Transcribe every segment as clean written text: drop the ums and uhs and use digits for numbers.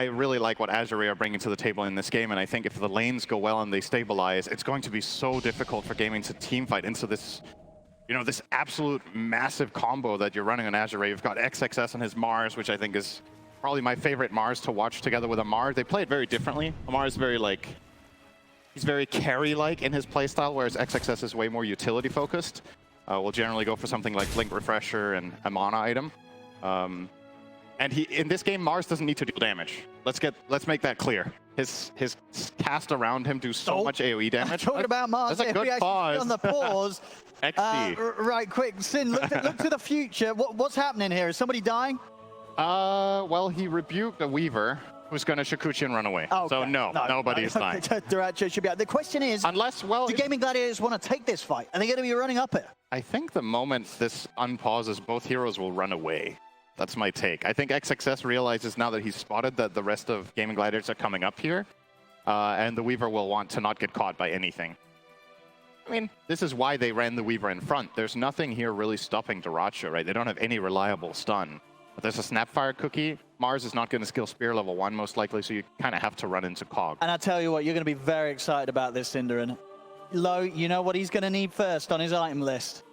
I really like what Azure are bringing to the table in this game, and I think if the lanes go well and they stabilize, it's going to be so difficult for Gaimin to team fight into this, you know, this absolute massive combo that you're running on Azure. You've got XXS on his Mars, which I think is probably my favorite Mars to watch together with Amar. They play it very differently. Amar is very like, he's very carry-like in his playstyle, whereas XXS is way more utility-focused. We'll generally go for something like Blink Refresher and a mana item. And in this game, Mars doesn't need to deal damage. Let's make that clear. His cast around him do so much AoE damage. Talking about Mars, that's a good pause. On the pause. Right, quick, Sin, look to the future. What's happening here? Is somebody dying? Well, he rebuked a Weaver who's going to Shikuchi and run away. Oh, okay. So no, nobody's dying. Dyrachyo should be out. The question is, unless, well, do Gaimin Gladiators want to take this fight? Are they going to be running up it? I think the moment this unpauses, both heroes will run away. That's my take. I think XXS realizes now that he's spotted that the rest of Gaimin Gladiators are coming up here, and the Weaver will want to not get caught by anything. I mean, this is why they ran the Weaver in front. There's nothing here really stopping Dyrachyo, right? They don't have any reliable stun. But there's a Snapfire cookie. Mars is not going to skill Spear level 1 most likely, so you kind of have to run into Cog. And I tell you what, you're going to be very excited about this, Cinderin. Lo, you know what he's going to need first on his item list?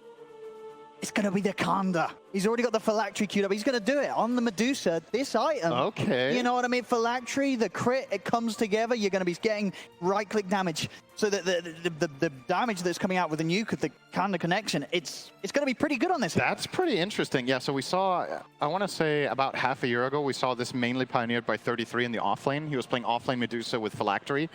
It's going to be the Kanda. He's already got the Phylactery queued up. He's going to do it on the Medusa, this item. Okay. You know what I mean? Phylactery, the crit, it comes together. You're going to be getting right-click damage. So the damage that's coming out with the nuke of the Kanda connection, it's going to be pretty good on this. That's pretty interesting. Yeah, so we saw, I want to say about half a year ago, we saw this mainly pioneered by 33 in the offlane. He was playing offlane Medusa with Phylactery.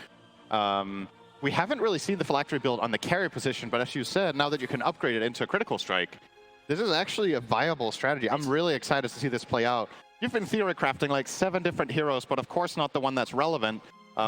We haven't really seen the Phylactery build on the carry position, but as you said, now that you can upgrade it into a critical strike, this is actually a viable strategy. I'm really excited to see this play out. You've been theory crafting like 7 different heroes, but of course not the one that's relevant,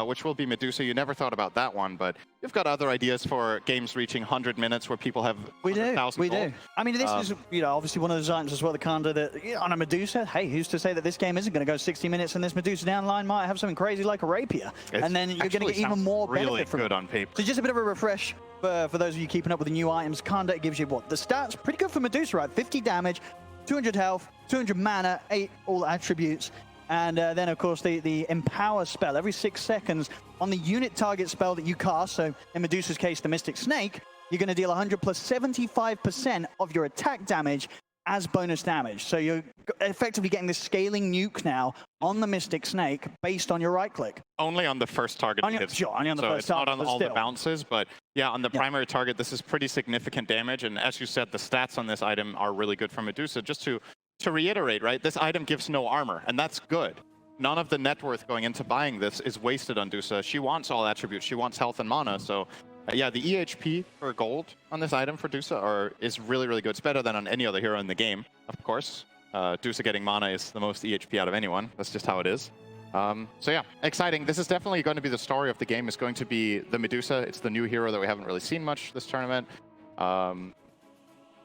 which will be Medusa. You never thought about that one, but you've got other ideas for games reaching 100 minutes where people have 100,000 We do. I mean, this is, you know, obviously one of those items as well, the Kanda that, you know, on a Medusa, hey, who's to say that this game isn't going to go 60 minutes and this Medusa downline might have something crazy like a Rapier, and then you're going to get even more benefit from it. Really good on paper. So just a bit of a refresh for those of you keeping up with the new items. Kanda, it gives you what? The stats, pretty good for Medusa, right? 50 damage, 200 health, 200 mana, 8 all attributes. And then, of course, the Empower spell. Every 6 seconds on the unit target spell that you cast, so in Medusa's case, the Mystic Snake, you're going to deal 100 plus 75% of your attack damage as bonus damage. So you're effectively getting this scaling nuke now on the Mystic Snake based on your right-click. Only on the first target. Sure, only on the first target. Not on all the bounces, but yeah, on the primary target, this is pretty significant damage. And as you said, the stats on this item are really good for Medusa. Just to reiterate, right, this item gives no armor, and that's good. None of the net worth going into buying this is wasted on Medusa. She wants all attributes. She wants health and mana, so yeah, the EHP for gold on this item for Medusa is really, really good. It's better than on any other hero in the game, of course. Medusa getting mana is the most EHP out of anyone. That's just how it is. So yeah, exciting. This is definitely going to be the story of the game. It's going to be the Medusa. It's the new hero that we haven't really seen much this tournament.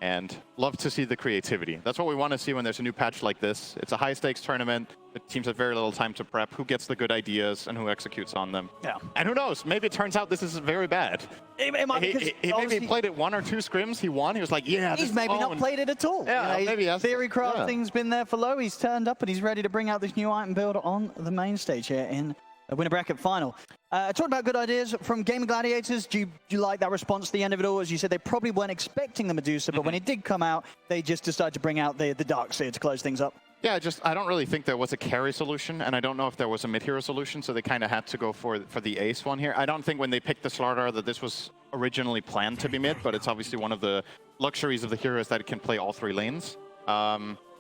And love to see the creativity. That's what we want to see when there's a new patch like this. It's a high-stakes tournament. The teams have very little time to prep. Who gets the good ideas and who executes on them? Yeah. And who knows? Maybe it turns out this is very bad. He maybe played it 1 or 2 scrims. He won. He was like, yeah, he's maybe not played it at all. Yeah, you know, maybe theory crafting's been there for Lo. He's turned up and he's ready to bring out this new item build on the main stage here in the winner bracket final. Talking about good ideas from Gaimin Gladiators, do you like that response at the end of it all? As you said, they probably weren't expecting the Medusa, but when it did come out, they just decided to bring out the Darkseer to close things up. Yeah, I don't really think there was a carry solution, and I don't know if there was a mid-hero solution, so they kind of had to go for the ace one here. I don't think when they picked the Slardar that this was originally planned to be mid, but it's obviously one of the luxuries of the heroes that it can play all 3 lanes.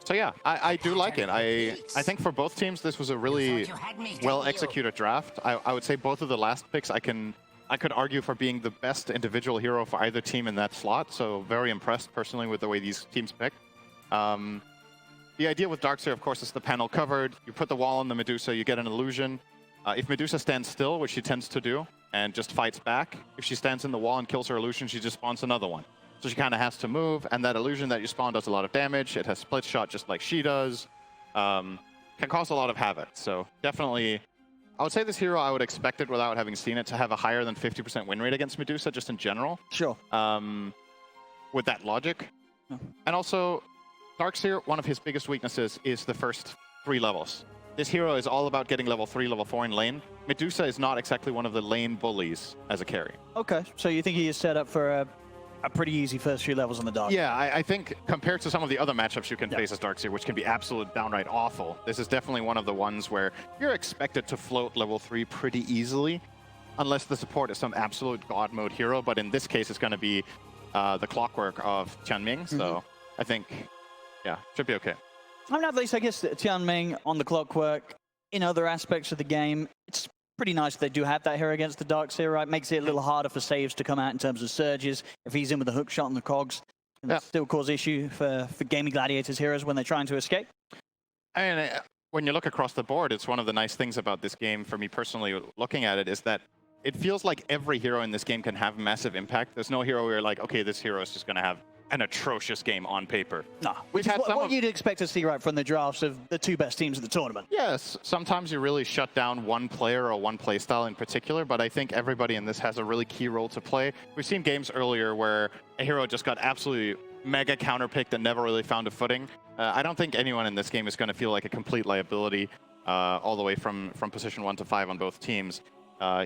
So yeah, I do like it. I think for both teams, this was a really well-executed draft. I would say both of the last picks I could argue for being the best individual hero for either team in that slot, so very impressed personally with the way these teams picked. The idea with Darkseer, of course, is the panel covered. You put the wall on the Medusa, you get an illusion. If Medusa stands still, which she tends to do, and just fights back, if she stands in the wall and kills her illusion, she just spawns another one. So she kind of has to move, and that illusion that you spawn does a lot of damage. It has split shot just like she does. Can cause a lot of havoc. So definitely, I would say this hero, I would expect it without having seen it to have a higher than 50% win rate against Medusa, just in general. Sure. With that logic. And also, Darkseer, one of his biggest weaknesses is the first 3 levels. this hero is all about getting level 3, level 4 in lane. Medusa is not exactly one of the lane bullies as a carry. Okay, so you think he is set up for a pretty easy first few levels on the dark? Yeah, I think compared to some of the other matchups you can face as Darkseer, which can be absolute downright awful, this is definitely one of the ones where you're expected to float level 3 pretty easily, unless the support is some absolute god mode hero. But in this case, it's going to be the clockwork of Tianming. So I think, yeah, should be okay. I mean, at least I guess Tianming on the clockwork, in other aspects of the game, it's pretty nice they do have that hero against the Darkseer, right? Makes it a little harder for saves to come out in terms of surges. If he's in with a hook shot on the cogs, it still cause issue for Gaimin Gladiator's heroes when they're trying to escape. I mean, when you look across the board, it's one of the nice things about this game, for me personally, looking at it, is that it feels like every hero in this game can have massive impact. There's no hero where you're like, okay, this hero is just going to have an atrocious game on paper. No, which is what you'd expect to see right from the drafts of the two best teams of the tournament. Yes, sometimes you really shut down one player or one playstyle in particular, but I think everybody in this has a really key role to play. We've seen games earlier where a hero just got absolutely mega counterpicked and never really found a footing. I don't think anyone in this game is going to feel like a complete liability all the way from position 1 to 5 on both teams.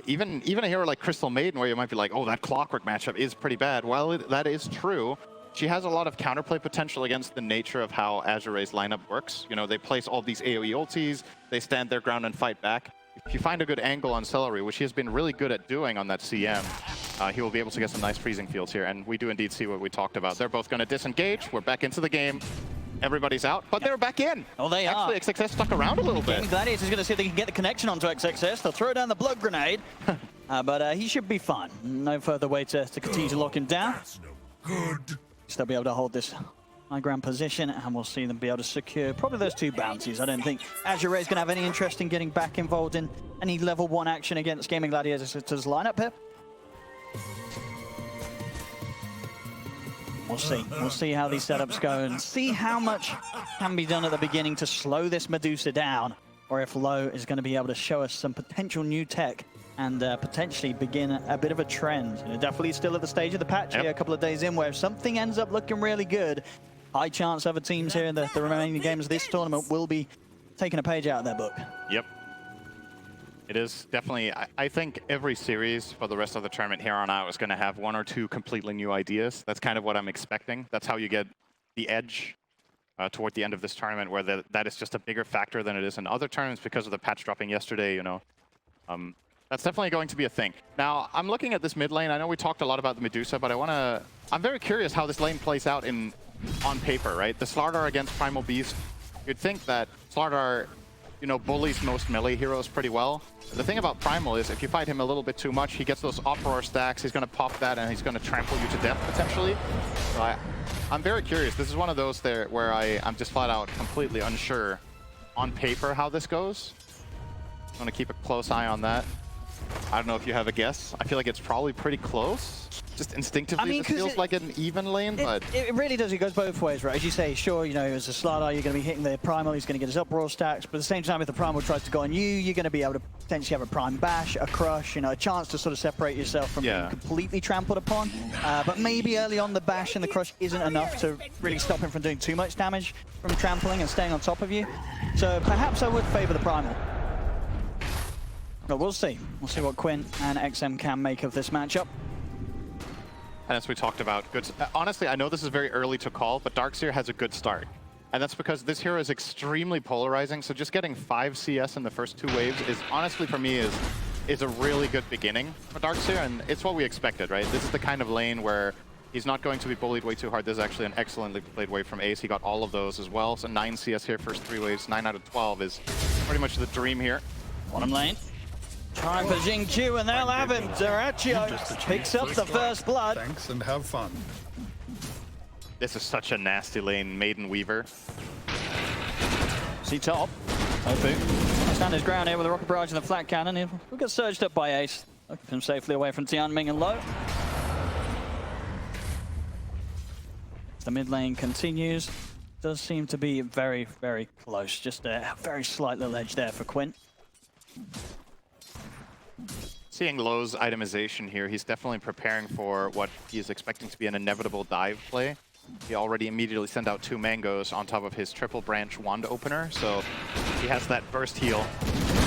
Even a hero like Crystal Maiden, where you might be like, oh, that Clockwork matchup is pretty bad. Well, that is true. She has a lot of counterplay potential against the nature of how Azure's lineup works. You know, they place all these AoE ultis, they stand their ground and fight back. If you find a good angle on Seleri, which he has been really good at doing on that CM, he will be able to get some nice freezing fields here. And we do indeed see what we talked about. They're both going to disengage. We're back into the game. Everybody's out, but they're back in. Oh, they are. Actually, XXS stuck around a little bit. Gaimin Gladiator is going to see if they can get the connection onto XXS. They'll throw down the blood grenade, but he should be fine. No further way to continue to lock him down. That's no good. They'll be able to hold this high ground position, and we'll see them be able to secure probably those two bounties. I don't think Azure is going to have any interest in getting back involved in any level 1 action against Gaimin Gladiator's lineup here. We'll see. We'll see how these setups go and see how much can be done at the beginning to slow this Medusa down, or if Low is going to be able to show us some potential new tech and potentially begin a bit of a trend. Definitely still at the stage of the patch here, a couple of days in, where if something ends up looking really good, high chance other teams here in the remaining games of this tournament will be taking a page out of their book. Yep. It is definitely, I think every series for the rest of the tournament here on out is going to have 1 or 2 completely new ideas. That's kind of what I'm expecting. That's how you get the edge toward the end of this tournament, where that is just a bigger factor than it is in other tournaments because of the patch dropping yesterday, you know. That's definitely going to be a thing. Now, I'm looking at this mid lane. I know we talked a lot about the Medusa, but I'm very curious how this lane plays out on paper, right? The Slardar against Primal Beast, you'd think that Slardar, you know, bullies most melee heroes pretty well. The thing about Primal is if you fight him a little bit too much, he gets those Uproar stacks, he's going to pop that, and he's going to trample you to death, potentially. So I'm very curious. This is one of those there where I'm just flat out completely unsure on paper how this goes. I'm going to keep a close eye on that. I don't know if you have a guess. I feel like it's probably pretty close. Just instinctively, it feels like an even lane, but... It really does. It goes both ways, right? As you say, sure, you know, as a Slardar, you're going to be hitting the Primal, he's going to get his Uproar stacks, but at the same time, if the Primal tries to go on you, you're going to be able to potentially have a Prime Bash, a Crush, you know, a chance to sort of separate yourself from being completely trampled upon. But maybe early on, the Bash and the Crush isn't enough to really stop him from doing too much damage from trampling and staying on top of you. So perhaps I would favor the Primal. But we'll see. We'll see what Quinn and XM can make of this matchup. And as we talked about, good. Honestly, I know this is very early to call, but Darkseer has a good start. And that's because this hero is extremely polarizing, so just getting 5 CS in the first 2 waves is, honestly for me, is a really good beginning for Darkseer, and it's what we expected, right? This is the kind of lane where he's not going to be bullied way too hard. This is actually an excellently played wave from Ace. He got all of those as well, so 9 CS here, first 3 waves, 9 out of 12 is pretty much the dream here. Bottom lane. Time for Jingqiu, and they'll have him. Dyrachyo picks up the first blood. Thanks and have fun. This is such a nasty lane, Maiden Weaver. See top. tofu. Stand his ground here with the rocket barrage and the flat cannon. He'll get surged up by Ace. Keep him safely away from Tianming and Low. The mid lane continues. Does seem to be very, very close. Just a very slight little edge there for Quinn. Seeing Low's itemization here, he's definitely preparing for what he is expecting to be an inevitable dive play. he already immediately sent out 2 mangoes on top of his triple branch wand opener. So he has that burst heal,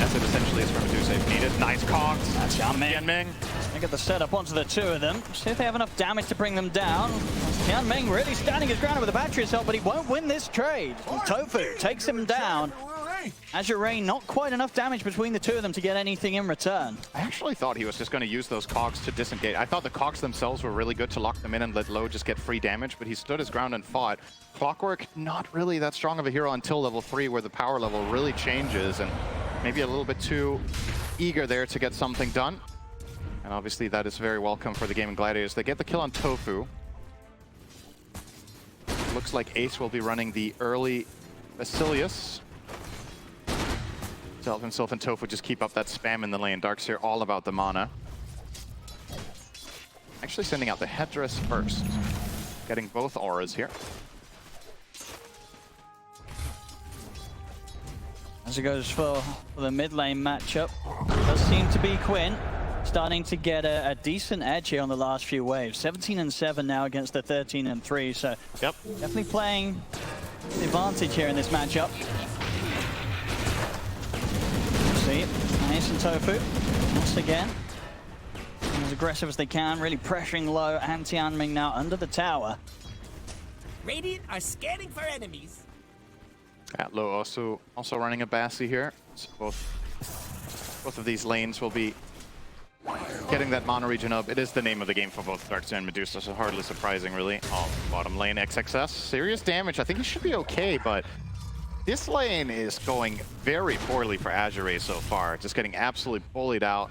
as it essentially is for Medusa if needed. Nice cogs. That's Tianming. They get the setup onto the 2 of them. See if they have enough damage to bring them down. Tianming really standing his ground with a battery assault, but he won't win this trade. Tofu takes him down. Azure not quite enough damage between the 2 of them to get anything in return. I actually thought he was just going to use those cogs to disengage. I thought the cogs themselves were really good to lock them in and let Low just get free damage, but he stood his ground and fought. Clockwork, not really that strong of a hero until level 3, where the power level really changes, and maybe a little bit too eager there to get something done. And obviously that is very welcome for the Gaimin Gladiators. They get the kill on Tofu. Looks like Ace will be running the early Basilius. Himself and Tofu just keep up that spam in the lane. Darkseer all about the mana. Actually sending out the headdress first. Getting both auras here. As it goes for the mid lane matchup, does seem to be Quinn starting to get a decent edge here on the last few waves. 17 and 7 now against the 13 and 3. So yep, definitely playing the advantage here in this matchup. See, Ace and Tofu, once again, as aggressive as they can, really pressuring Low and Tianming now under the tower. Radiant are scanning for enemies. Yeah, Low also running a Bassi here. So both of these lanes will be getting that mana regen up. It is the name of the game for both Darkseer and Medusa, so hardly surprising, really. Oh, bottom lane XXS, serious damage. I think he should be okay, but this lane is going very poorly for Azure so far, just getting absolutely bullied out.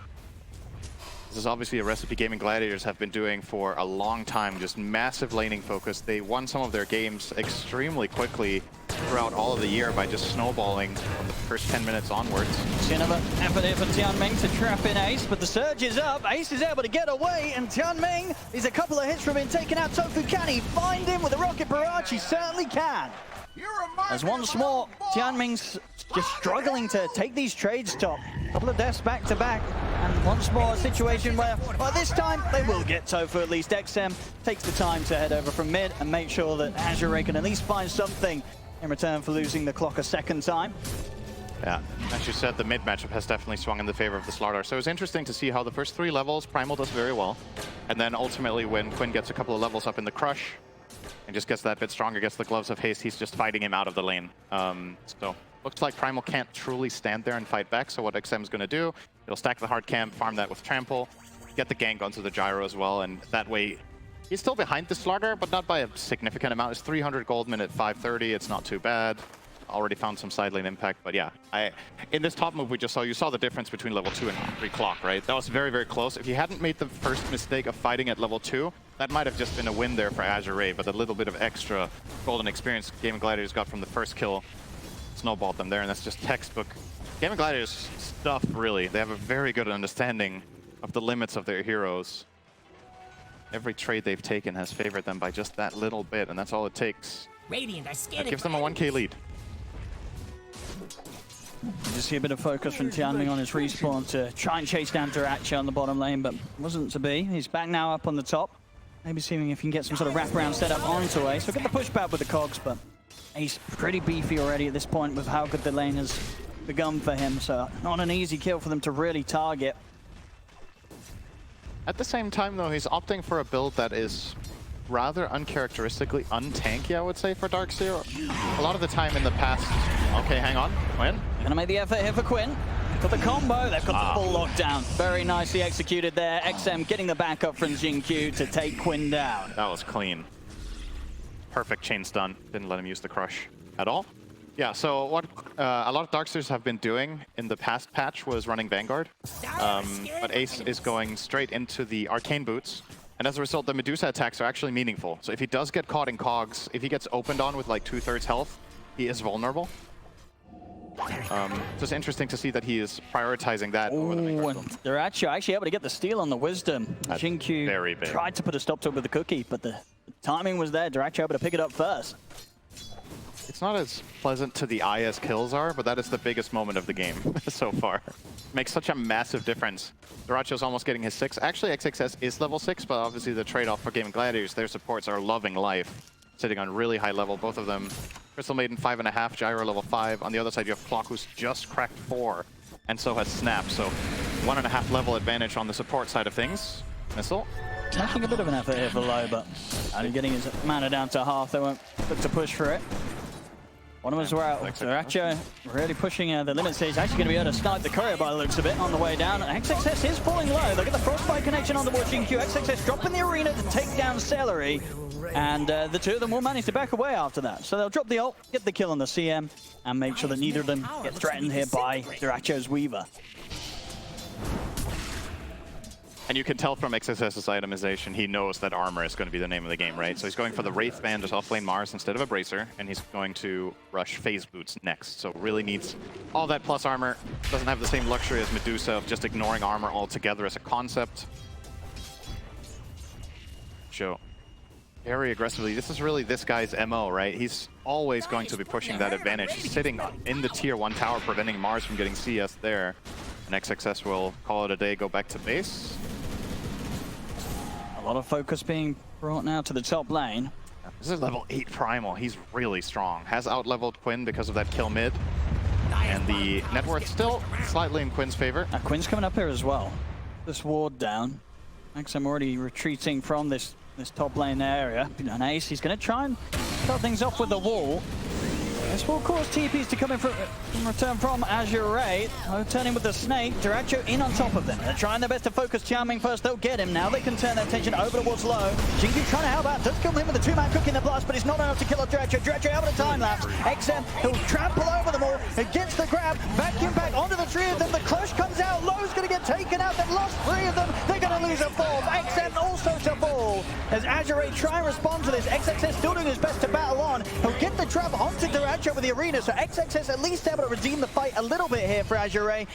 This is obviously a recipe Gaimin Gladiators have been doing for a long time, just massive laning focus. They won some of their games extremely quickly throughout all of the year by just snowballing from the first 10 minutes onwards. See another effort here for Tianming to trap in Ace, but the surge is up. Ace is able to get away, and Tianming is a couple of hits from being taken out. Tofu, can he find him with a rocket barrage? He certainly can. As once more, Tianming's just struggling to take these trades top. A couple of deaths back to back, and once more a situation where, well, this time they will get Tofu at least. XM takes the time to head over from mid and make sure that Azure can at least find something in return for losing the clock a second time. Yeah, as you said, the mid matchup has definitely swung in the favor of the Slardar. So it's interesting to see how the first 3 levels, Primal does very well. And then ultimately when Quinn gets a couple of levels up in the Crush, and just gets that bit stronger, gets the Gloves of Haste, he's just fighting him out of the lane. So looks like Primal can't truly stand there and fight back, so what XM's going to do, he'll stack the hard camp, farm that with Trample, get the gank onto the Gyro as well, and that way he's still behind the Slardar, but not by a significant amount. It's 300 gold min at 530, it's not too bad. Already found some side lane impact, but yeah, in this top move we just saw, you saw the difference between level 2 and 3 clock, right? That was very, very close. If he hadn't made the first mistake of fighting at level 2, that might have just been a win there for Azure, but a little bit of extra golden experience Gaimin Gladiators got from the first kill snowballed them there, and that's just textbook Gaimin Gladiators stuff, really. They have a very good understanding of the limits of their heroes. Every trade they've taken has favored them by just that little bit, and that's all it takes. Radiant are scanning. That gives them a 1k lead. You just see a bit of focus from Tianming on his respawn to try and chase down Dyrachyo on the bottom lane, but wasn't to be. He's back now up on the top. Maybe seeing if he can get some sort of wraparound setup onto Ace. We'll get the pushback with the cogs, but Ace pretty beefy already at this point with how good the lane has begun for him, so not an easy kill for them to really target. At the same time, though, he's opting for a build that is rather uncharacteristically untanky, I would say, for Darkseer. A lot of the time in the past... Okay, hang on. Quinn? Gonna make the effort here for Quinn. Got the combo, they've got the full lockdown. Very nicely executed there. XM getting the backup from Jin-Q to take Quinn down. That was clean. Perfect chain stun. Didn't let him use the crush at all. Yeah, so what a lot of Darkseers have been doing in the past patch was running Vanguard. But Ace is going straight into the Arcane Boots. And as a result, the Medusa attacks are actually meaningful. So if he does get caught in cogs, if he gets opened on with like 2/3 health, he is vulnerable. Just interesting to see that he is prioritizing that over the Vanguard. They're actually able to get the steal on the Wisdom. Jin-Q tried to put a stop to it with the cookie, but the timing was there. Dyrachyo able to pick it up first. It's not as pleasant to the eye as kills are, but that is the biggest moment of the game so far. Makes such a massive difference. Dyrachyo's almost getting his 6. Actually, XXS is level 6, but obviously the trade-off for Gaimin Gladiators, their supports are loving life. sitting on really high level. Both of them, Crystal Maiden 5.5, Gyro level 5. On the other side, you have Clock, who's just cracked 4, and so has Snap. So 1.5 level advantage on the support side of things. Missile. Taking a bit of an effort here for Low, but only getting his mana down to half. They won't look to push for it. One of us were out. Dyrachyo really pushing the limits here. He's actually going to be able to snipe the courier by the looks of it on the way down. XXS is falling low. They get the frostbite connection on the watching Q. XXS dropping the arena to take down Seleri. And the two of them will manage to back away after that. So they'll drop the ult, get the kill on the CM, and make sure that neither of them get threatened here by Dyrachyo's Weaver. And you can tell from XSS's itemization, he knows that armor is going to be the name of the game, right? So he's going for the Wraith Band as offlane Mars instead of a Bracer, and he's going to rush Phase Boots next. So really needs all that plus armor. Doesn't have the same luxury as Medusa of just ignoring armor altogether as a concept. Joe, very aggressively. This is really this guy's MO, right? He's always going to be pushing that advantage. He's sitting in the tier 1 tower, preventing Mars from getting CS there. And XXS will call it a day, go back to base. A lot of focus being brought now to the top lane. This is level 8 Primal. He's really strong. Has out-leveled Quinn because of that kill mid. And the net worth still slightly in Quinn's favor. Now Quinn's coming up here as well. This ward down. I'm already retreating from this top lane area. And Ace, he's going to try and start things off with the wall. This will cause TPs to come in in return from Azure. Turning with the snake, Dyrachyo in on top of them. They're trying their best to focus Xiaoming first. They'll get him. Now they can turn their attention over towards Low. Jingu trying to help out. Does kill him with a 2-man cook in the blast, but it's not enough to kill off Dyrachyo. Dyrachyo out of the time lapse. XM, he'll trample over them all. It gets the grab. Vacuum back onto the 3 of them. The clutch comes out. Low's going to get taken out. They've lost 3 of them. They're going to lose a 4th. XM also to fall. As Azure try and respond to this. XXS still doing his best to battle on. He'll get the trap onto Dyrachyo with the arena. So XXS at least able to redeem the fight a little bit here for Azure,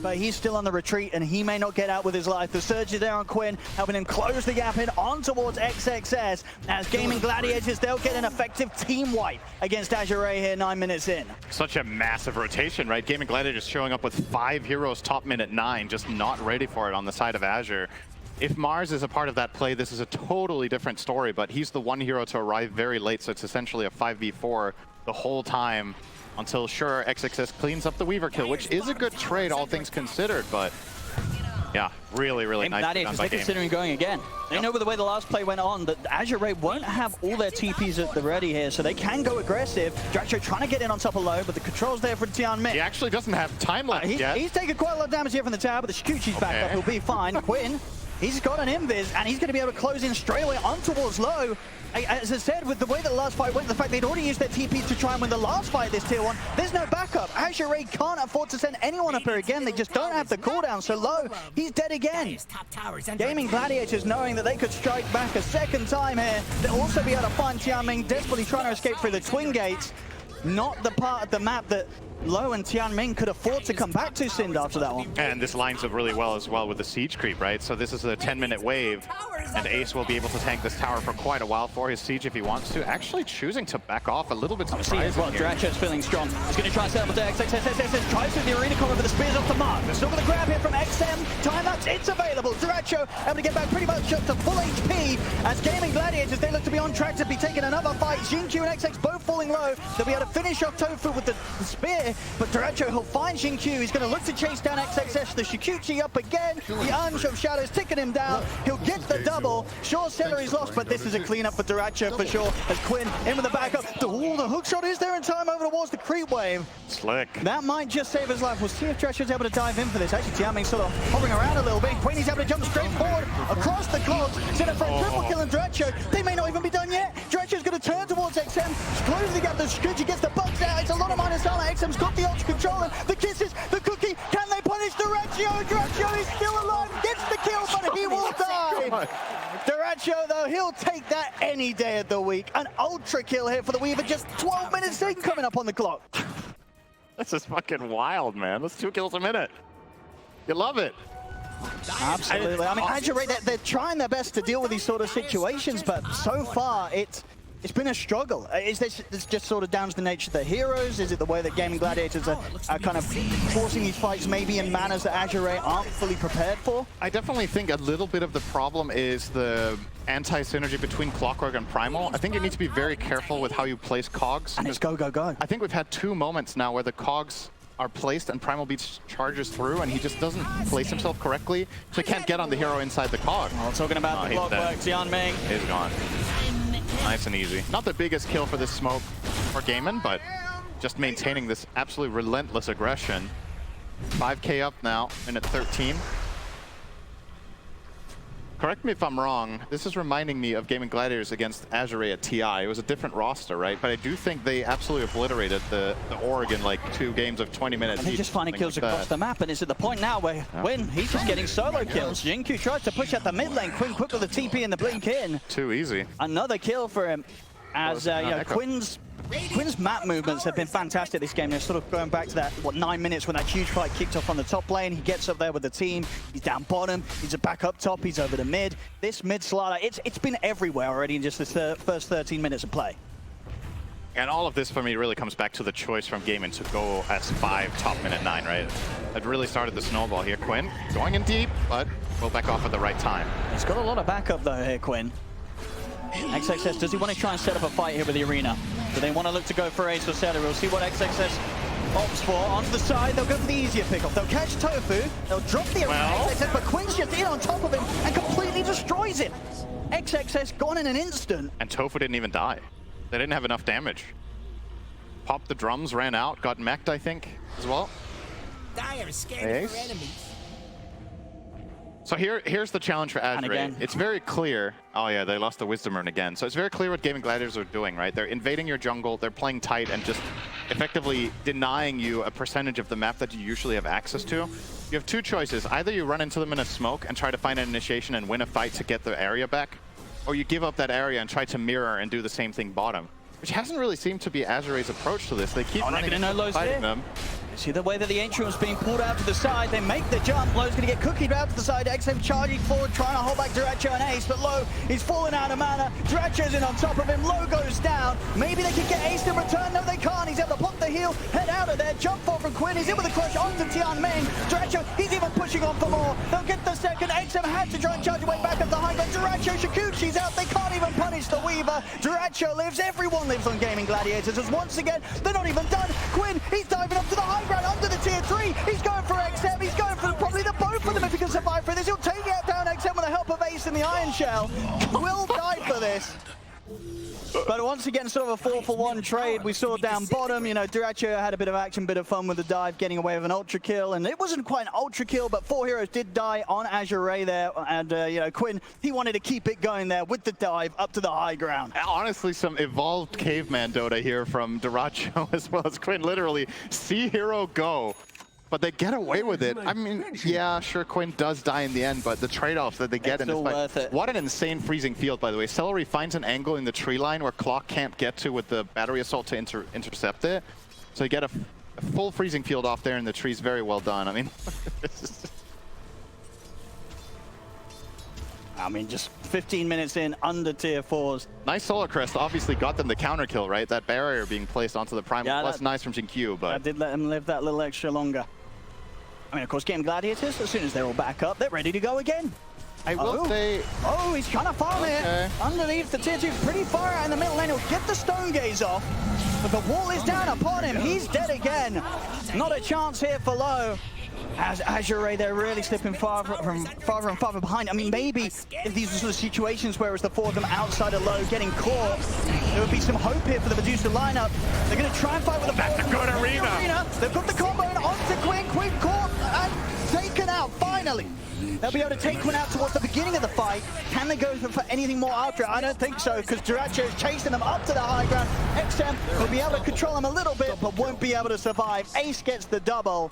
but he's still on the retreat and he may not get out with his life. The surge is there on Quinn, helping him close the gap in on towards XXS. As Gaimin Gladiators, they'll get an effective team wipe against Azure here 9 minutes in. Such a massive rotation, right? Gaimin Gladiators showing up with 5 heroes top mid at 9, just not ready for it on the side of Azure. If Mars is a part of that play, this is a totally different story, but he's the one hero to arrive very late, so it's essentially a 5v4 the whole time. Until, sure, XXS cleans up the Weaver kill, which is a good trade, all things considered, but yeah, really, really nice. They're considering going again. They know with the way the last play went on that Azure won't have all their TPs at the ready here, so they can go aggressive. Dyrachyo trying to get in on top of Low, but the control's there for Tianmin. He actually doesn't have time left yet. He's taken quite a lot of damage here from the tower, but the Shikuchi's back up. He'll be fine. Quinn, he's got an invis, and he's going to be able to close in straight away on towards Low. As I said, with the way that the last fight went, the fact they'd already used their TPs to try and win the last fight this tier 1, there's no backup. Azure can't afford to send anyone up here again. They just don't have the cooldown. So Low, he's dead again. Gaimin Gladiators knowing that they could strike back a second time here. They'll also be able to find Xiaoming desperately trying to escape through the twin gates. Not the part of the map that Low and Tianmin could afford to come back to Sind after that one. And this lines up really well as well with the siege creep, right? So this is a 10-minute wave, and Ace will be able to tank this tower for quite a while for his siege if he wants to. Actually choosing to back off a little bit surprising well, Dyrachyo's feeling strong. He's going to try and set up with XXS. Tries with the arena cover, but the spear's off the mark. There's still with a grab here from XM. Time-lapse, it's available. Dyrachyo able to get back pretty much up to full HP. As Gaimin Gladiators, they look to be on track to be taking another fight. Xingqiu and XX both falling low. They'll be able to finish off Tofu with the spear, but Dyrachyo, he'll find Xingqiu. He's going to look to chase down XXS. The Shikuchi up again. The Unch of Shadows ticking him down. He'll get the double. Sure, Seleri's lost, but this is a cleanup for Dyrachyo for sure. As Quinn in with the backup. The hook shot is there in time over towards the creep wave. Slick. That might just save his life. We'll see if Dyrachyo's able to dive in for this. Actually, Tianming sort of hovering around a little bit. Quinn is able to jump straight forward across the clogs. Set up for a triple kill on Dyrachyo. They may not even be done yet. Dyrachyo's going to turn towards XM. Close the gap. The Shikuchi gets the bugs out. It's a lot of minus down. XM's got the ultra control. The kisses, the cookie. Can they punish Dyrachyo? Dyrachyo is still alive. Gets the kill, but he will die. Dyrachyo, though, he'll take that any day of the week. An ultra kill here for the Weaver. Just 12 minutes in coming up on the clock. This is fucking wild, man. That's 2 kills a minute. You love it. Absolutely. I mean, Azure, they're trying their best to deal with these sort of situations, but so far, it's it's been a struggle. Is this just sort of down to the nature of the heroes? Is it the way that Gaimin Gladiators are kind of forcing these fights maybe in manners that Azure aren't fully prepared for? I definitely think a little bit of the problem is the anti-synergy between Clockwork and Primal. I think you need to be very careful with how you place cogs. And it's go, go, go. I think we've had 2 moments now where the cogs are placed and Primal Beats charges through and he just doesn't place himself correctly, so he can't get on the hero inside the cog. Oh, talking about the Clockwork, Tianming. He's gone. Nice and easy. Not the biggest kill for this smoke for Gaimin, but just maintaining this absolutely relentless aggression. 5k up now, minute 13. Correct me if I'm wrong, this is reminding me of Gaimin Gladiators against Azure at TI. It was a different roster, right? But I do think they absolutely obliterated the Oregon, like 2 games of 20 minutes. And they're just finding kills across the map, and it's at the point now where Quinn, he's just getting solo kills. Jinku tries to push out the mid lane. Quinn quick with the TP and the blink in. Too easy. Another kill for him. As you know, Quinn's map movements have been fantastic this game. They're sort of going back to that, 9 minutes when that huge fight kicked off on the top lane. He gets up there with the team. He's down bottom. He's back up top. He's over the mid. This mid slider, it's been everywhere already in just the first 13 minutes of play. And all of this for me really comes back to the choice from Gaimin to go S5 top minute 9, right? It really started the snowball here. Quinn going in deep, but will back off at the right time. He's got a lot of backup though here, Quinn. XXS, does he want to try and set up a fight here with the arena? Do they want to look to go for Ace or seleri? We'll see what XXS opts for. Onto the side, they'll go for the easier pickoff. They'll catch Tofu, they'll drop the arena, XXS, but Quinn's just in on top of him and completely destroys him. XXS gone in an instant. And Tofu didn't even die. They didn't have enough damage. Popped the drums, ran out, got mech'd, I think, as well. Dire scared for enemies. So here's the challenge for Azure. It's very clear. Oh yeah, they lost the Wisdom Rune again. So it's very clear what Gaimin Gladiators are doing, right? They're invading your jungle, they're playing tight and just effectively denying you a percentage of the map that you usually have access to. You have 2 choices. Either you run into them in a smoke and try to find an initiation and win a fight to get the area back, or you give up that area and try to mirror and do the same thing bottom. Which hasn't really seemed to be Azure's approach to this. They keep running into fighting them. See the way that the Ancient was being pulled out to the side. They make the jump. Lowe's going to get cookied out to the side. XM charging forward, trying to hold back Dyrachyo and Ace, but Lowe is falling out of mana. Dyrachyo's in on top of him. Lowe goes down. Maybe they can get Ace in return. No, they can't. He's able to block the heal, head out of there. Jump forward from Quinn. He's in with a crush onto Tianming. Dyrachyo, he's even pushing on for more. They'll get the second. XM had to try and charge away back up the high ground. Dyrachyo, Shikuchi's out. They can't even punish the Weaver. Dyrachyo lives. Everyone lives on Gaimin Gladiators. As once again, they're not even done. Quinn, he's diving up to the high ground under the tier 3. He's going for XM. He's going for probably the both of them if he can survive for this. He'll take it down XM with the help of Ace in the Iron Shell. Will die for this. But once again, sort of a 4-for-1 trade. We saw down bottom, you know, Dyrachyo had a bit of action, bit of fun with the dive, getting away with an ultra kill. And it wasn't quite an ultra kill, but 4 heroes did die on Azure there. And, you know, Quinn, he wanted to keep it going there with the dive up to the high ground. Honestly, some evolved caveman Dota here from Dyrachyo as well as Quinn. Literally, see hero go. But they get away with it. I mean, yeah, sure, Quinn does die in the end, but the trade-offs that they get in this fight. Worth it. What an insane freezing field, by the way. Seleri finds an angle in the tree line where Clock can't get to with the battery assault to intercept it. So you get a full freezing field off there in the trees. Very well done. I mean, just 15 minutes in, under tier 4s. Nice Solar Crest obviously got them the counter kill, right? That barrier being placed onto the Primal. Yeah, was nice from Jinku, but... I did let him live that little extra longer. I mean, of course, Gaimin Gladiators, as soon as they're all back up, they're ready to go again. I will say... Oh, he's kind of far here. Underneath the tier 2, pretty far out in the middle lane. He'll get the Stone Gaze off, but the wall is down upon him. He's dead again. Not a chance here for Lowe. As Azure, they're really slipping farther and farther behind. I mean, maybe if these were sort of situations where it's the 4 of them outside of Lowe getting caught, there would be some hope here for the Medusa lineup. They're going to try and fight with a good arena. They've got the combo and onto Quinn. Quinn caught and taken out, finally. They'll be able to take Quinn out towards the beginning of the fight. Can they go for anything more after it? I don't think so, because Dyrachyo is chasing them up to the high ground. XM will be able to control them a little bit, but won't be able to survive. Ace gets the double.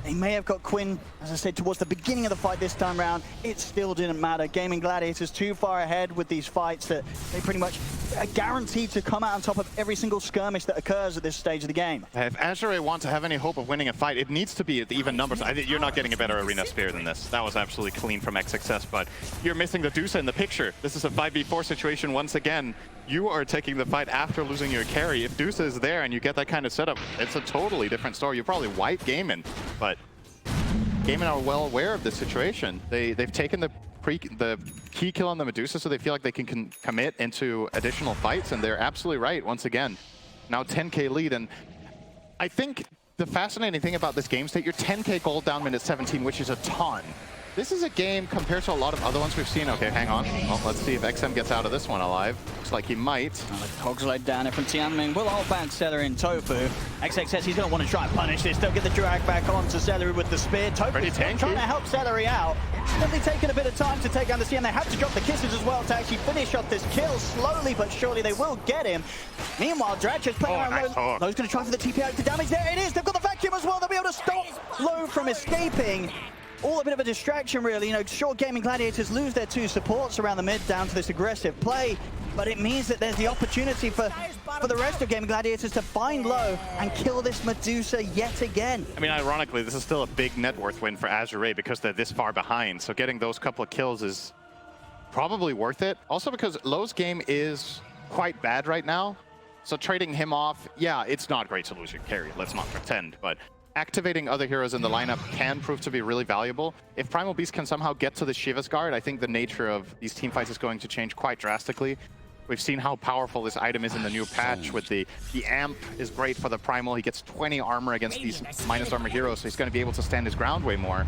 They may have got Quinn, as I said, towards the beginning of the fight this time round. It still didn't matter. Gaimin Gladiators too far ahead with these fights that they pretty much are guaranteed to come out on top of every single skirmish that occurs at this stage of the game. If Azure want to have any hope of winning a fight, it needs to be at even numbers. You're not getting a better arena spear than this. That was absolutely clean from XXS, but you're missing the Dusa in the picture. This is a 5v4 situation once again. You are taking the fight after losing your carry. If Dusa is there and you get that kind of setup, it's a totally different story. You probably wipe Gaimin, but Gaimin are well aware of this situation. They've taken the key kill on the Medusa, so they feel like they can commit into additional fights, and they're absolutely right once again. Now 10k lead, and I think the fascinating thing about this game state, you're 10k gold down minute 17, which is a ton. This is a game compared to a lot of other ones we've seen. Okay, hang on. Well, let's see if XM gets out of this one alive. Looks like he might. The cogs laid down from Tianming. Will hold back Seleri and Tofu. XXS, he's going to want to try and punish this. They'll get the drag back onto Seleri with the spear. Tofu's trying to help Seleri out. Definitely taking a bit of time to take down the CM. They have to drop the kisses as well to actually finish off this kill. Slowly but surely they will get him. Meanwhile, Dyrachyo's playing around Low. Low's going to try for the TP out to damage. There it is. They've got the vacuum as well. They'll be able to stop Low from escaping. All a bit of a distraction, really. You know, sure, Gaimin Gladiators lose their two supports around the mid down to this aggressive play, but it means that there's the opportunity for the rest of Gaimin Gladiators to find Low and kill this Medusa yet again. I mean, ironically, this is still a big net worth win for Azure because they're this far behind, so getting those couple of kills is probably worth it. Also because Low's game is quite bad right now, so trading him off, yeah, it's not great to lose your carry, let's not pretend, but activating other heroes in the lineup can prove to be really valuable. If Primal Beast can somehow get to the Shiva's Guard, I think the nature of these team fights is going to change quite drastically. We've seen how powerful this item is in the new patch with the amp is great for the Primal. He gets 20 armor against these minus armor heroes, so he's going to be able to stand his ground way more.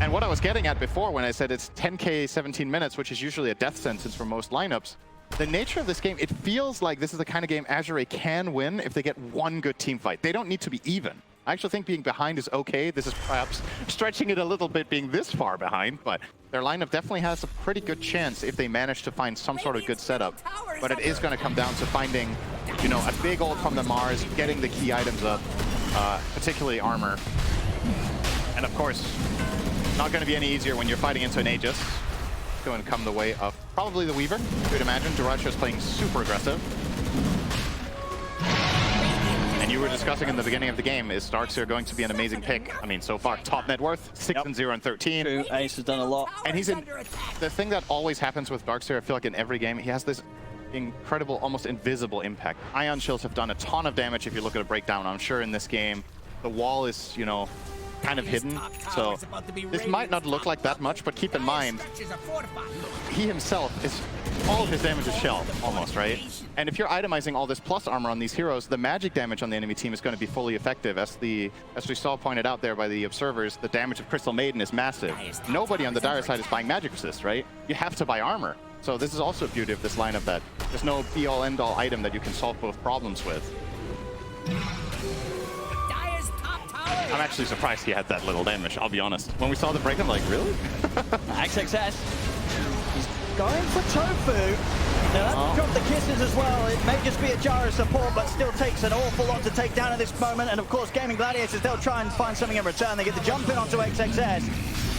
And what I was getting at before when I said it's 10k 17 minutes, which is usually a death sentence for most lineups, the nature of this game, it feels like this is the kind of game Azure can win if they get one good team fight. They don't need to be even. I actually think being behind is okay. This is perhaps stretching it a little bit being this far behind, but their lineup definitely has a pretty good chance if they manage to find some sort of good setup. But it is going to come down to finding, you know, a big ult from the Mars, getting the key items up, particularly armor. And of course, not going to be any easier when you're fighting into an Aegis. It's going to come the way of probably the Weaver, you would imagine. Dyrachyo is playing super aggressive. And you were discussing in the beginning of the game, is Darkseer going to be an amazing pick? I mean, so far, top net worth, 6-0 and 13. True, Ace has done a lot. And he's in... The thing that always happens with Darkseer, I feel like in every game, he has this incredible, almost invisible impact. Ion shields have done a ton of damage if you look at a breakdown. I'm sure in this game, the wall is, you know, kind of hidden. So this might not look like that much, but keep in mind, he himself is... all of his damage is shell, almost, right? And if you're itemizing all this plus armor on these heroes, the magic damage on the enemy team is going to be fully effective. As we saw pointed out there by the observers, the damage of Crystal Maiden is massive. Nobody on the Dire side is buying magic resist, right? You have to buy armor. So this is also a beauty of this lineup, that there's no be-all, end-all item that you can solve both problems with. I'm actually surprised he had that little damage, I'll be honest. When we saw the break, I'm like, really? XXS. Going for Tofu. Now that's dropped the kisses as well. It may just be a jar of support, but still takes an awful lot to take down at this moment. And of course, Gaimin Gladiators, they'll try and find something in return. They get the jump in onto XXS.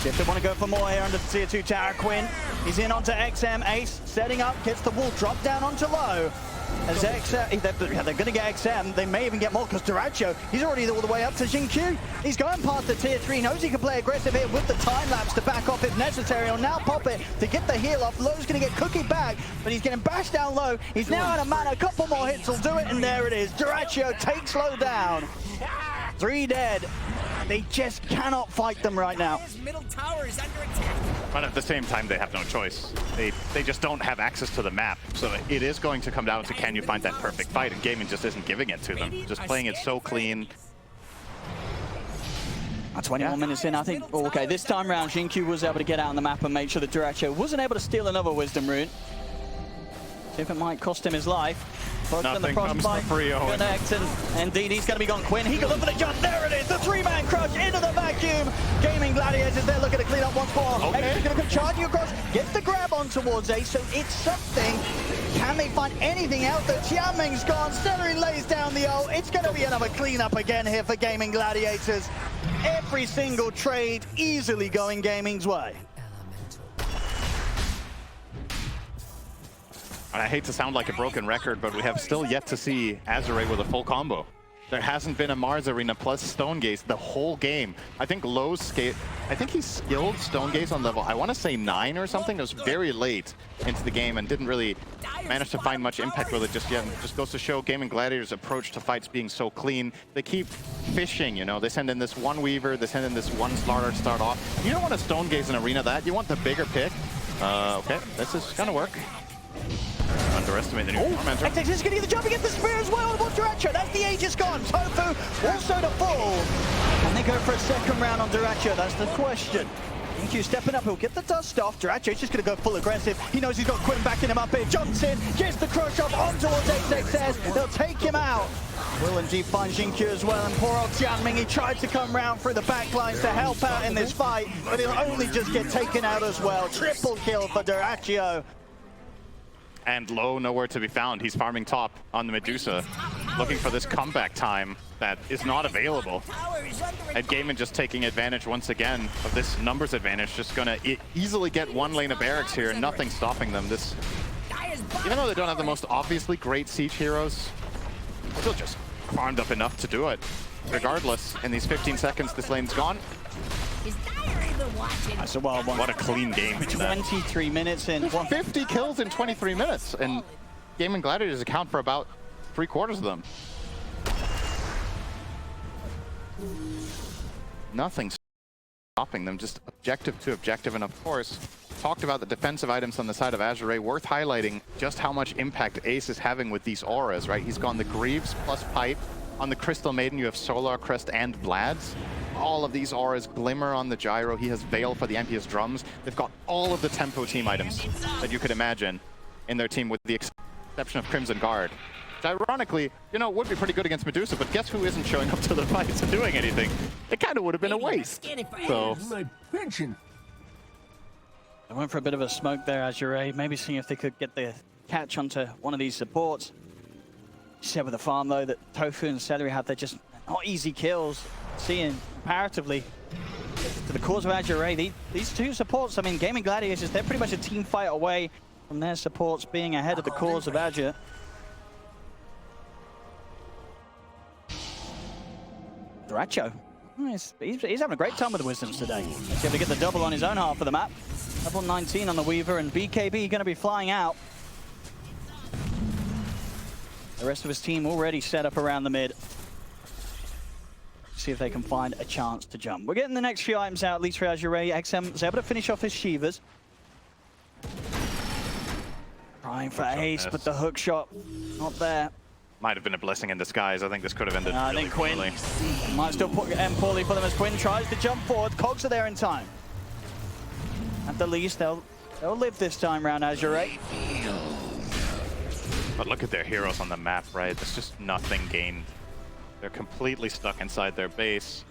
If they want to go for more here under the tier 2 tower, Quinn. He's in onto XM. Ace setting up, gets the wall drop down onto Low. As XM, they're going to get XM. They may even get more because Dyrachyo, he's already all the way up to Xingqiu. He's going past the tier 3, knows he can play aggressive here with the time lapse to back off if necessary. He'll now pop it to get the heal off. Low's going to get Cookie back, but he's getting bashed down low. He's now out of mana. A couple more hits will do it, and there it is. Dyrachyo takes Low down. 3 dead. They just cannot fight them right now. Middle tower is under attack. But at the same time, they have no choice. They just don't have access to the map. So it is going to come down to, can you find that perfect fight? And Gaimin just isn't giving it to them. Just playing it so clean. 21 minutes in, I think, okay, this time around, Xingqiu was able to get out on the map and make sure that Dyrachyo wasn't able to steal another Wisdom Rune. See if it might cost him his life. Nothing comes for free, Owen. Connect, and indeed, he's going to be gone. Quinn, he can look for the jump. There it is, the 3-man crush into the vacuum. Gaimin Gladiators, they're looking to clean up once more. Okay. Ace is going to come charging across, gets the grab on towards Ace, so it's something. Can they find anything out there? Tianming's gone, Seleri lays down the ult. It's going to be another cleanup again here for Gaimin Gladiators. every single trade easily going Gaming's way. And I hate to sound like a broken record, but we have still yet to see Azure with a full combo. There hasn't been a Mars Arena plus Stone Gaze the whole game. I think he skilled Stone Gaze on level, I want to say 9 or something. It was very late into the game and didn't really manage to find much impact with it just yet. And it just goes to show Gaimin Gladiator's approach to fights being so clean. They keep fishing, you know. They send in this one Weaver, they send in this one Slaughter to start off. You don't want to Stone Gaze in Arena that. You want the bigger pick. Okay, this is gonna work. Underestimate the new momentum. XX is going to get the jump against the spear as well. What's Dyrachyo? That's the Aegis gone. Tofu also to fall. And they go for a second round on Dyrachyo. That's the question. EQ stepping up. He'll get the dust off. Dyrachyo's just going to go full aggressive. He knows he's got Quinn backing him up here. Jumps in, gets the crush up on towards XXS. They'll take him out. Will indeed find Jinkyu as well. And poor old Tianming, he tried to come round through the backlines to help out in this fight, but he'll only just get taken out as well. Triple kill for Dyrachyo. And Low nowhere to be found. He's farming top on the Medusa, looking for this comeback time that is not available. And Gaimin just taking advantage once again of this numbers advantage, just gonna easily get one lane of barracks here, nothing stopping them. This, even though they don't have the most obviously great siege heroes, still just farmed up enough to do it. Regardless, in these 15 seconds, this lane's gone. That's a wild one. What a clean game. 23 minutes in. 50 kills in 23 minutes, and Gaimin Gladiators account for about 3/4 of them. Nothing stopping them, just objective to objective, and of course, talked about the defensive items on the side of Azure. Worth highlighting just how much impact Ace is having with these auras, right? He's gone the Greaves plus Pipe. On the Crystal Maiden, you have Solar Crest and Vlad's. All of these auras glimmer on the gyro. He has Veil for the MPS drums. They've got all of the tempo team items that you could imagine in their team, with the exception of Crimson Guard. Which ironically, you know, would be pretty good against Medusa, but guess who isn't showing up to the fights and doing anything? It kind of would have been a waste. So, My pension. I went for a bit of a smoke there, Azure. Maybe seeing if they could get the catch onto one of these supports. You said with the farm though that Tofu and Seleri have, they're just not easy kills. Seeing comparatively to the cause of Azure, these two supports, I mean, Gaimin Gladiators, they're pretty much a team fight away from their supports being ahead of the cause of Azure. Dyrachyo, he's having a great time with the Wisdoms today. He's able to get the double on his own half of the map. Level 19 on the Weaver, and BKB going to be flying out. The rest of his team already set up around the mid. See if they can find a chance to jump. We're getting the next few items out, at least for Azure. XM is able to finish off his Shivas. Trying for Ace, but the hook shot not there. might have been a blessing in disguise. I think this could have ended I really think Quinn poorly. might still end poorly for them as Quinn tries to jump forward. Cogs are there in time. At the least, they'll live this time round, Azure. But look at their heroes on the map, right? There's just nothing gained. They're completely stuck inside their base.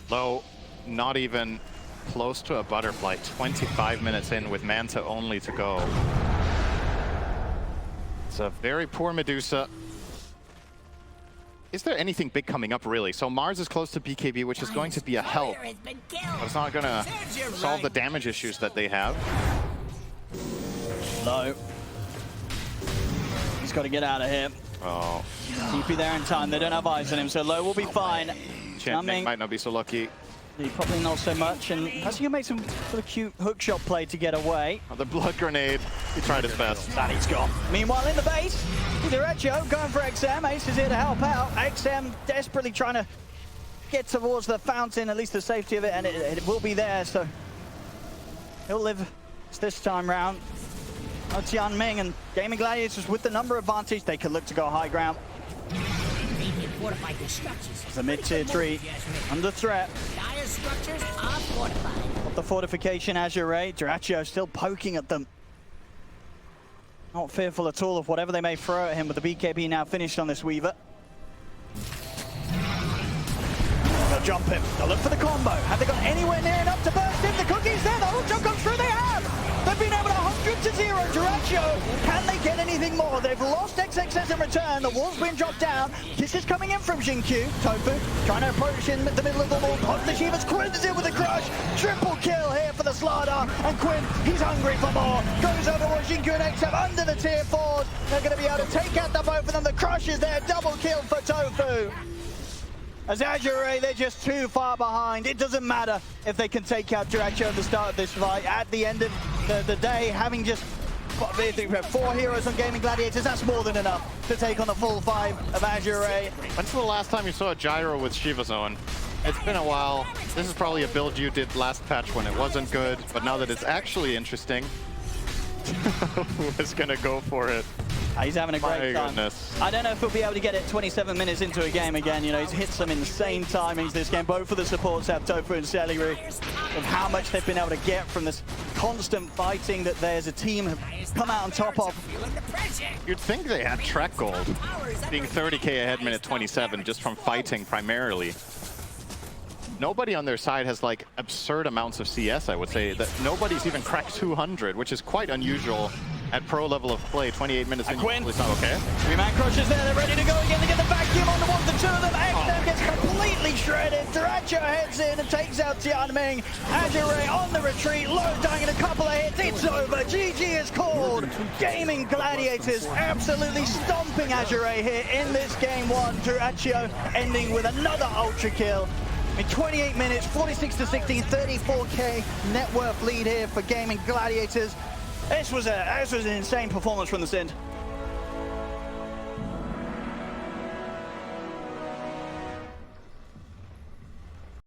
Low, not even close to a butterfly. 25 minutes in with Manta only to go. It's a very poor Medusa. Is there anything big coming up, really? So Mars is close to BKB, which is going to be a help. But it's not going to solve the damage issues that they have. Low. He's got to get out of here. Oh. TP there in time. They don't have eyes on him, so Low will be fine. Champing might not be so lucky. Probably not so much, and has he made some sort of cute hookshot play to get away? Oh, the blood grenade. He tried his best. That he's got. Meanwhile, in the base, Dyrachyo going for XM. Ace is here to help out. XM desperately trying to get towards the fountain, at least the safety of it, and it will be there, so he'll live this time round. Tianming and Gaimin Gladiators with the number advantage, they can look to go high ground. The mid-tier 3 under threat. Got the fortification, Azure. Dyrachyo still poking at them. Not fearful at all of whatever they may throw at him, with the BKB now finished on this Weaver. They'll jump him. They'll look for the combo. Have they got anywhere near enough to burst in? The cookie's there. The whole jump comes through. They have. They've been able to 100 to 0. Dyrachyo Dyrachyo, can they get anything more? They've lost XXS in return. The wall's been dropped down. This is coming in from Jinkyu. Tofu trying to approach in the middle of the wall. Pops the Shivas. Quinn's in with a crush. Triple kill here for the Slardar. And Quinn, he's hungry for more. Goes over towards Jinkyu and XF under the tier 4. They're going to be able to take out the both of them. The crush is there. Double kill for Tofu. As Azure, they're just too far behind. It doesn't matter if they can take out Dyrachyo at the start of this fight. At the end of the day, having just 4 heroes on Gaimin Gladiators, that's more than enough to take on the full 5 of Azure. When's the last time you saw a gyro with Shiva Zone? It's been a while. This is probably a build you did last patch when it wasn't good, but now that it's actually interesting, who is gonna go for it? He's having a great time. Goodness. I don't know if he'll be able to get it 27 minutes into a game again. You know, he's hit some insane timings this game. Both of the supports have Tofu and Seleri, of how much they've been able to get from this constant fighting that they as a team have come out on top of. You'd think they had track gold, being 30k ahead minute 27 just from fighting primarily. Nobody on their side has like absurd amounts of CS, I would say. That nobody's even cracked 200, which is quite unusual at pro level of play. 28 minutes in, Quinn. it's not okay. 3-man crushes there, they're ready to go again. They get the vacuum on the one, the two of them. XM gets completely shredded. Dyrachyo heads in and takes out Tianming. Azure on the retreat, low dying in a couple of hits. It's over. GG is called. Gaimin Gladiators absolutely stomping Azure here in this game 1. Dyrachyo ending with another ultra kill. In 28 minutes, 46-16, 34k net worth lead here for Gaimin Gladiators. This was an insane performance from the Sind.